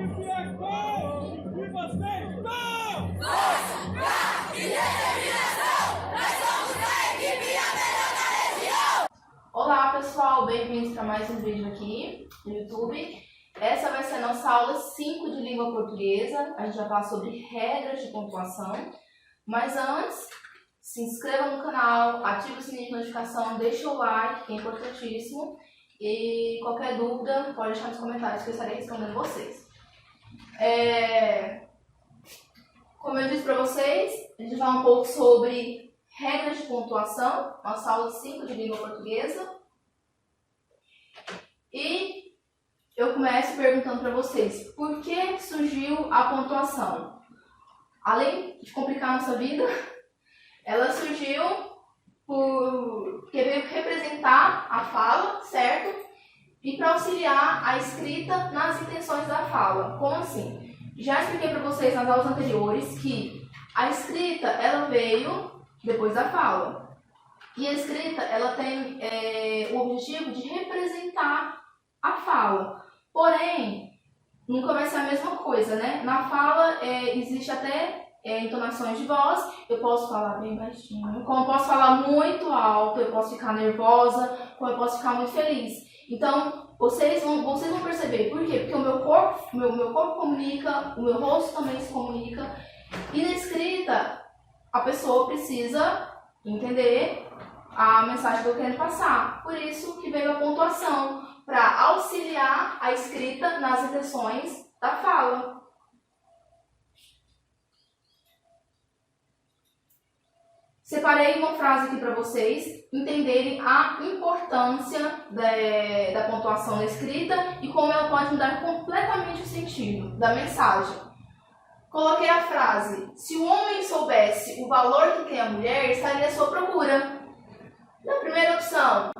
que é qual? E vocês vão! Força, garra e determinação! Nós somos a equipe a melhor da região! Olá pessoal, bem-vindos para mais um vídeo aqui no YouTube. Essa vai ser a nossa aula 5 de língua portuguesa. A gente vai falar sobre regras de pontuação. Mas antes, se inscreva no canal, ative o sininho de notificação, deixa o like, que é importantíssimo. E qualquer dúvida, pode deixar nos comentários que eu estarei respondendo vocês. Como eu disse para vocês, a gente vai falar um pouco sobre regras de pontuação, nossa aula 5 de língua portuguesa. E eu começo perguntando para vocês, por que surgiu a pontuação? Além de complicar a nossa vida, ela surgiu porque veio representar a fala, certo? E para auxiliar a escrita nas intenções da fala. Como assim? Já expliquei para vocês nas aulas anteriores que a escrita ela veio depois da fala. E a escrita ela tem o objetivo de representar a fala. Porém, nunca vai ser a mesma coisa, né? Na fala existe até entonações de voz. Eu posso falar bem baixinho, como eu posso falar muito alto, eu posso ficar nervosa, como eu posso ficar muito feliz. Então, vocês vão perceber. Por quê? Porque o meu corpo comunica, o meu rosto também se comunica. E na escrita, a pessoa precisa entender a mensagem que eu quero passar. Por isso que veio a pontuação, para auxiliar a escrita nas intenções da fala. Separei uma frase aqui para vocês entenderem a importância da pontuação na escrita e como ela pode mudar completamente o sentido da mensagem. Coloquei a frase: se o homem soubesse o valor que tem a mulher, estaria à sua procura. Na primeira opção,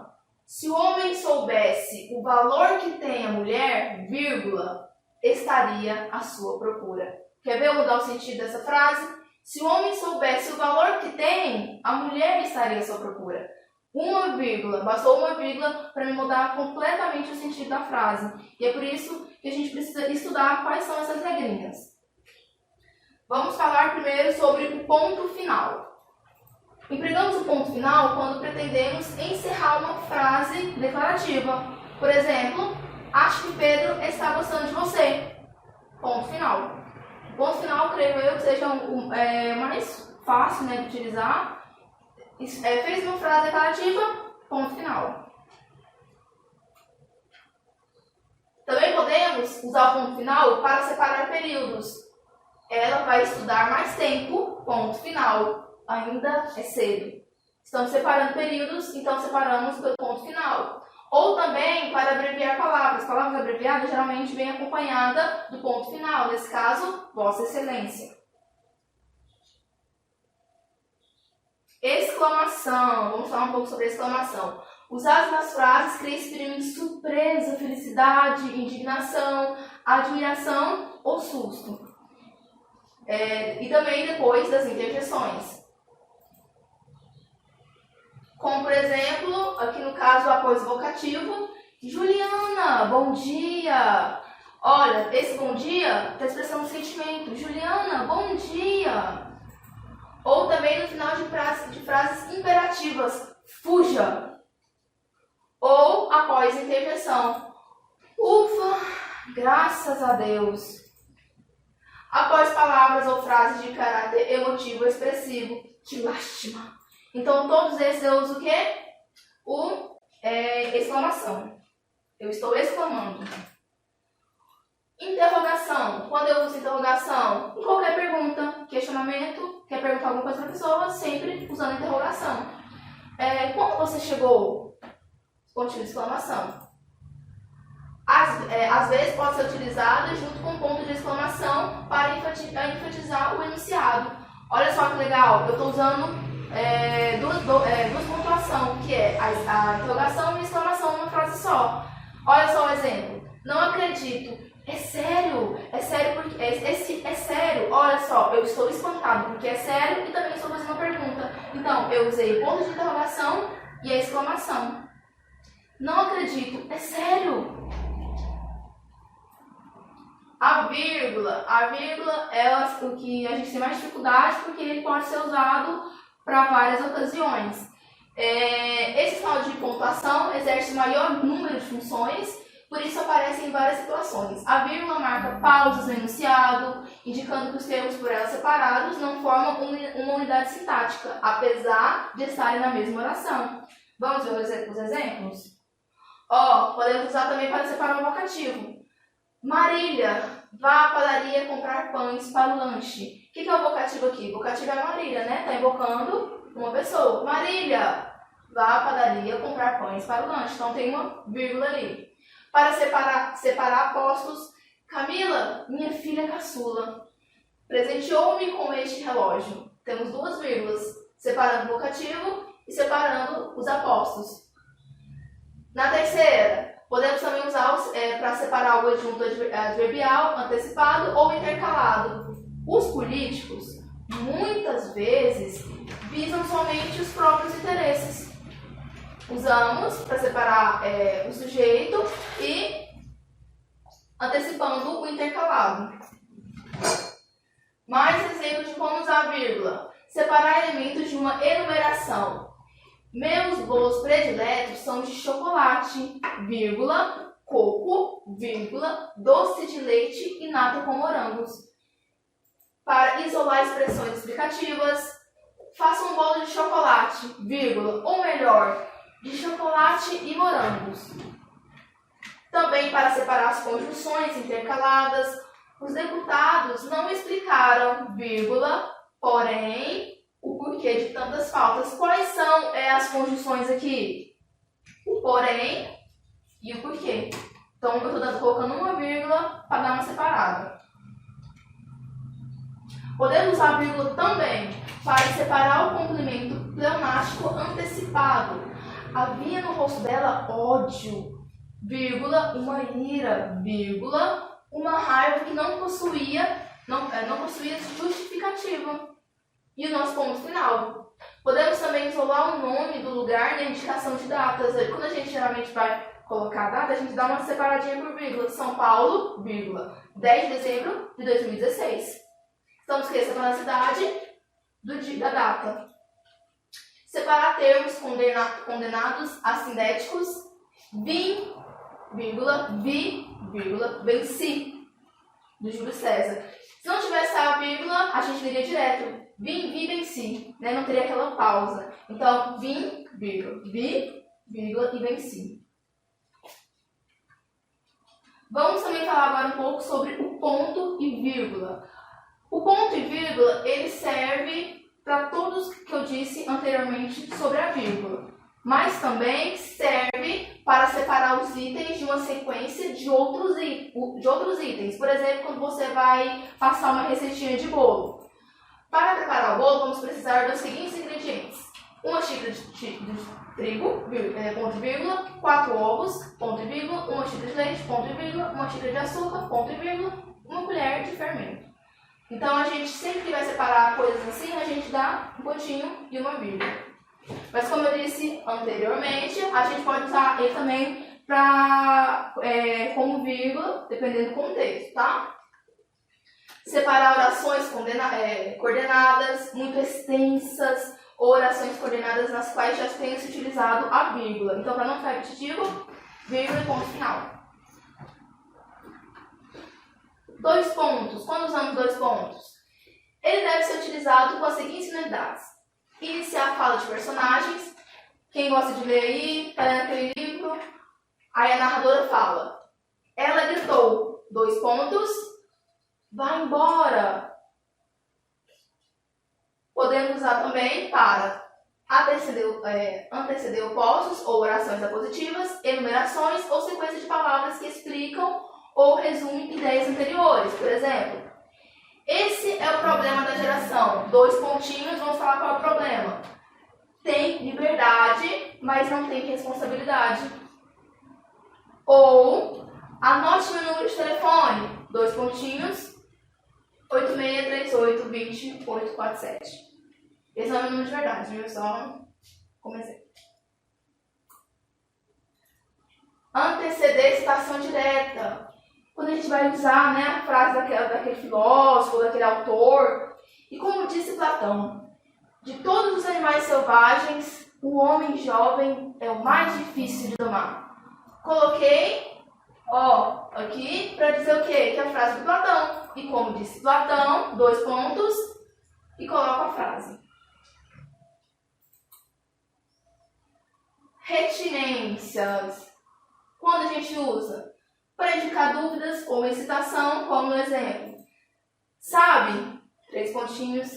se o homem soubesse o valor que tem a mulher, vírgula, estaria à sua procura. Quer ver eu mudar o sentido dessa frase? Se o homem soubesse o valor que tem, a mulher estaria à sua procura. Uma vírgula, bastou uma vírgula para me mudar completamente o sentido da frase. E é por isso que a gente precisa estudar quais são essas regrinhas. Vamos falar primeiro sobre o ponto final. Empregamos o ponto final quando pretendemos encerrar uma frase declarativa. Por exemplo, acho que Pedro está gostando de você. Ponto final. O ponto final, creio eu, que seja mais fácil, né, de utilizar. Fez uma frase declarativa, ponto final. Também podemos usar o ponto final para separar períodos. Ela vai estudar mais tempo, ponto final. Ainda é cedo. Estamos separando períodos, então separamos pelo ponto final. Ou também para abreviar palavras. Palavras abreviadas geralmente vêm acompanhada do ponto final. Nesse caso, Vossa Excelência. Exclamação. Vamos falar um pouco sobre exclamação. Usadas nas frases que exprimem surpresa, felicidade, indignação, admiração ou susto. E também depois das interjeições. Como, por exemplo, aqui no caso, o apoio vocativo. Juliana, bom dia. Olha, esse bom dia está expressando um sentimento. Juliana, bom dia. Ou também no final de frases imperativas. Fuja. Ou após a interjeição. Ufa, graças a Deus. Após palavras ou frases de caráter emotivo ou expressivo. Que lástima. Então, todos esses eu uso o quê? Exclamação. Eu estou exclamando. Interrogação. Quando eu uso interrogação? Em qualquer pergunta, questionamento, quer perguntar alguma coisa para a pessoa, sempre usando interrogação. Quando você chegou? Ponto de exclamação. Às vezes pode ser utilizada junto com ponto de exclamação para enfatizar o enunciado. Olha só que legal, eu estou usando duas pontuações, que é a interrogação e a exclamação numa frase só. Olha só o exemplo. Não acredito. É sério? É sério porque é sério. Olha só, eu estou espantado porque é sério e também estou fazendo uma pergunta. Então, eu usei o ponto de interrogação e a exclamação. Não acredito. É sério? A A vírgula é o que a gente tem mais dificuldade porque ele pode ser usado para várias ocasiões. Esse sinal de pontuação exerce maior número de funções, por isso aparece em várias situações. A vírgula marca pausas no enunciado, indicando que os termos por ela separados não formam uma unidade sintática, apesar de estarem na mesma oração. Vamos ver os exemplos? Podemos usar também para separar o vocativo. Marília, vá à padaria comprar pães para o lanche. O que é o vocativo aqui? O vocativo é Marília, né? Está invocando uma pessoa. Marília, vá à padaria comprar pães para o lanche. Então tem uma vírgula ali. Para separar apostos, Camila, minha filha caçula, presenteou-me com este relógio. Temos duas vírgulas, separando o vocativo e separando os apostos. Na terceira, podemos também usar para separar o adjunto adverbial, antecipado ou intercalado. Os políticos, muitas vezes, visam somente os próprios interesses. Usamos para separar o sujeito e antecipando o intercalado. Mais exemplos de como usar a vírgula. Separar elementos de uma enumeração. Meus bolos prediletos são de chocolate, vírgula, coco, vírgula, doce de leite e nata com morangos. Para isolar expressões explicativas, faça um bolo de chocolate, vírgula, ou melhor, de chocolate e morangos. Também para separar as conjunções intercaladas, os deputados não explicaram, vírgula, porém, o porquê de tantas faltas. Quais são as conjunções aqui? O porém e o porquê. Então, eu estou colocando uma vírgula para dar uma separada. Podemos usar a vírgula também para separar o complemento pleonástico antecipado. Havia no rosto dela ódio, vírgula, uma ira, vírgula, uma raiva que não possuía justificativa. E o nosso ponto final. Podemos também isolar o nome do lugar e a indicação de datas. Quando a gente geralmente vai colocar a data, a gente dá uma separadinha por vírgula. São Paulo, vírgula, 10 de dezembro de 2016. Estamos separando a cidade da data. Separar termos condenados assindéticos. Vim, vírgula, vi, vírgula, venci, do Júlio César. Se não tivesse a vírgula, a gente leria direto. Vim, vi, venci. Né? Não teria aquela pausa. Então, vim, vírgula, vi, vírgula e venci. Vamos também falar agora um pouco sobre o ponto e vírgula. O ponto e vírgula, ele serve para todos que eu disse anteriormente sobre a vírgula. Mas também serve para separar os itens de uma sequência de outros itens. Por exemplo, quando você vai passar uma receitinha de bolo. Para preparar o bolo, vamos precisar dos seguintes ingredientes. Uma xícara de trigo, ponto e vírgula, 4 ovos, ponto e vírgula, uma xícara de leite, ponto e vírgula, uma xícara de açúcar, ponto e vírgula, uma colher de fermento. Então, a gente sempre que vai separar coisas assim, a gente dá um pontinho e uma vírgula. Mas como eu disse anteriormente, a gente pode usar ele também como vírgula, dependendo do contexto, tá? Separar orações coordenadas, muito extensas, ou orações coordenadas nas quais já tenha se utilizado a vírgula. Então, para não ficar repetitivo, vírgula e ponto final. 2 pontos. Quando usamos 2 pontos? Ele deve ser utilizado com as seguintes finalidades. Iniciar a fala de personagens. Quem gosta de ler aí, está lendo aquele livro. Aí a narradora fala. Ela gritou, 2 pontos. Vai embora. Podemos usar também para anteceder opostos ou orações apositivas, enumerações ou sequência de palavras que explicam ou resumem ideias anteriores. Por exemplo, esse é o problema da geração. 2 pontinhos, vamos falar qual é o problema. Tem liberdade, mas não tem responsabilidade. Ou, anote meu número de telefone. 2 pontinhos, 863820-847. Esse é o meu número de verdade, viu? Só comecei. Anteceder citação direta. quando a gente vai usar, né, a frase daquele filósofo, daquele autor. E como disse Platão, de todos os animais selvagens, o homem jovem é o mais difícil de domar. Coloquei, aqui para dizer o quê? Que é a frase do Platão. E como disse Platão, 2 pontos, e coloco a frase. Retinências. Quando a gente usa? Para indicar dúvidas ou excitação, como no exemplo. Sabe? 3 pontinhos.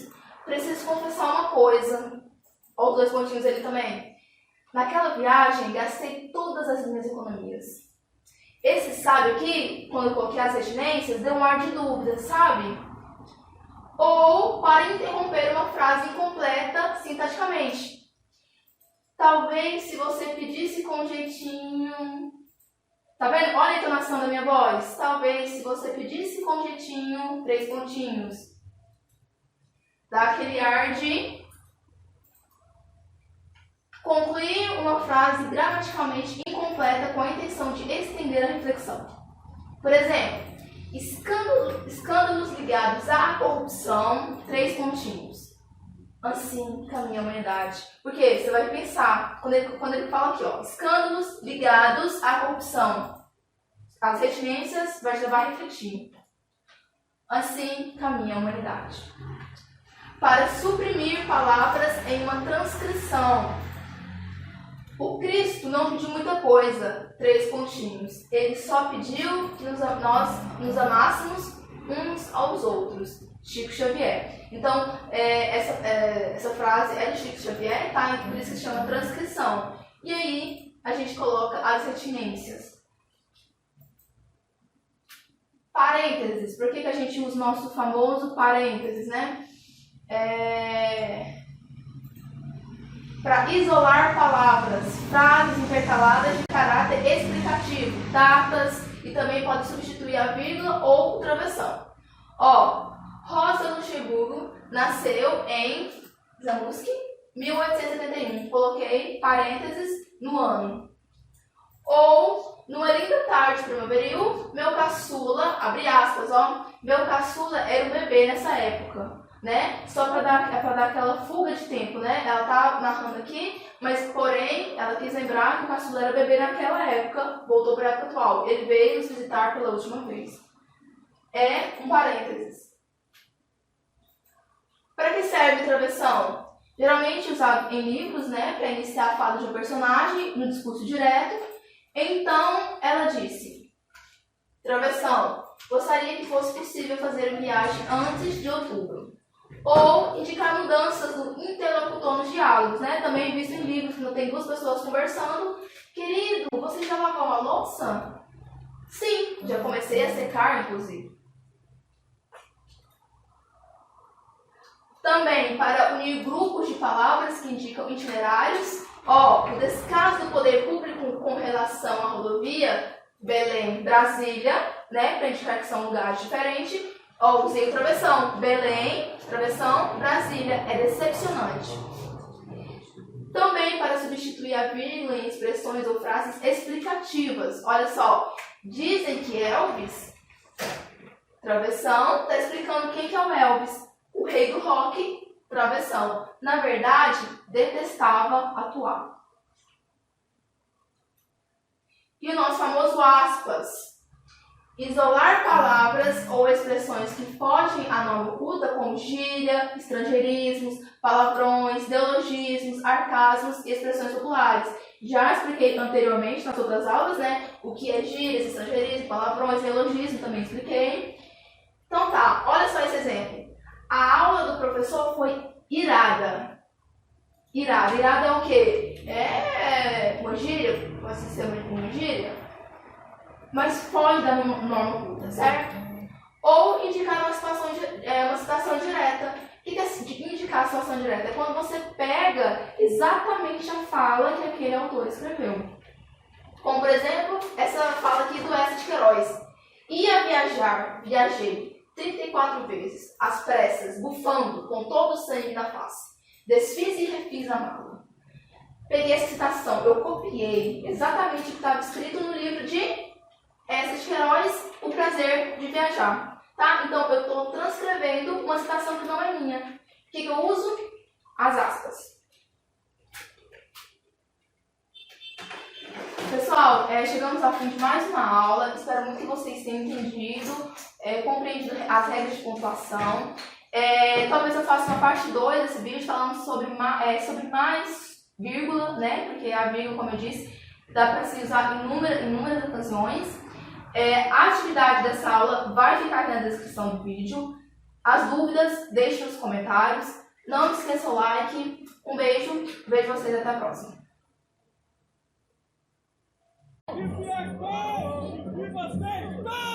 Preciso confessar uma coisa. Ou os 2 pontinhos ali também. Naquela viagem, gastei todas as minhas economias. Esse sabe aqui, quando eu coloquei as retinências, deu um ar de dúvida, sabe? Ou para interromper uma frase incompleta sintaticamente. Talvez se você pedisse com jeitinho... Tá vendo? Olha a entonação da minha voz. Talvez se você pedisse com jeitinho, 3 pontinhos. Dá aquele ar de... Concluir uma frase gramaticalmente incompleta com a intenção de estender a reflexão. Por exemplo, escândalos ligados à corrupção, 3 pontinhos. Assim caminha a humanidade. Porque você vai pensar, quando ele fala aqui, escândalos ligados à corrupção. As retinências vai levar a refletir. Assim caminha a humanidade. Para suprimir palavras em uma transcrição. O Cristo não pediu muita coisa, 3 pontinhos. Ele só pediu que nós nos amássemos uns aos outros. Chico Xavier. Então, essa frase é de Chico Xavier, tá? Por isso que se chama transcrição. E aí, a gente coloca as retinências. Parênteses. Por que a gente usa o nosso famoso parênteses, né? Para isolar palavras, frases intercaladas de caráter explicativo, datas, e também pode substituir a vírgula ou o travessão. Rosa Luxemburgo nasceu em Zamość, 1871. Coloquei parênteses no ano. Ou, numa linda tarde primaveril, meu caçula, abre aspas, meu caçula era um bebê nessa época. Né? Só para dar aquela fuga de tempo, né? Ela tá narrando aqui, mas porém ela quis lembrar que o caçula era bebê naquela época, voltou para a época atual. Ele veio nos visitar pela última vez. É um parênteses. Para que serve travessão? Geralmente usado em livros, né? Para iniciar a fala de um personagem no discurso direto. Então ela disse: travessão, gostaria que fosse possível fazer a viagem antes de outubro. Ou indicar mudanças no interlocutor nos diálogos, né? Também visto em livros, quando tem 2 pessoas conversando. Querido, você já lavou a louça? Sim, já comecei a secar, inclusive. Também, para unir grupos de palavras que indicam itinerários, o descaso do poder público com relação à rodovia Belém-Brasília, né? Para indicar que são lugares diferentes. Usei o travessão. Belém, travessão, Brasília. É decepcionante. Também para substituir a vírgula em expressões ou frases explicativas. Olha só. Dizem que Elvis, travessão, está explicando quem que é o Elvis. O rei do rock, travessão. Na verdade, detestava atuar. E o nosso famoso aspas. Isolar palavras ou expressões que fogem à norma oculta, como gíria, estrangeirismos, palavrões, neologismos, arcasmos e expressões populares. Já expliquei anteriormente nas outras aulas, né? O que é gírias, estrangeirismo, palavrões, neologismo, também expliquei. Então tá, olha só esse exemplo. A aula do professor foi irada. Irada. Irada é o quê? É uma gíria, pode ser uma gíria, mas foge da norma oculta, certo? Ou indicar uma citação direta. O que é indicar a citação direta? É quando você pega exatamente a fala que aquele autor escreveu. Como, por exemplo, essa fala aqui do S. de Queiroz. Ia viajar, viajei 34 vezes, às pressas, bufando, com todo o sangue na face. Desfiz e refiz a mala. Peguei essa citação, eu copiei exatamente o que estava escrito no livro de Essa de Queiroz, o prazer de viajar. Tá? Então, eu estou transcrevendo uma citação que não é minha. O que eu uso? As aspas. Pessoal, chegamos ao fim de mais uma aula. Espero muito que vocês tenham entendido, compreendido as regras de pontuação. Talvez eu faça uma parte 2 desse vídeo falando sobre mais vírgula, né? Porque a vírgula, como eu disse, dá para se usar em inúmeras ocasiões. A atividade dessa aula vai ficar aqui na descrição do vídeo. As dúvidas, deixem nos comentários. Não esqueça o like. Um beijo. Vejo vocês até a próxima. E vocês, go!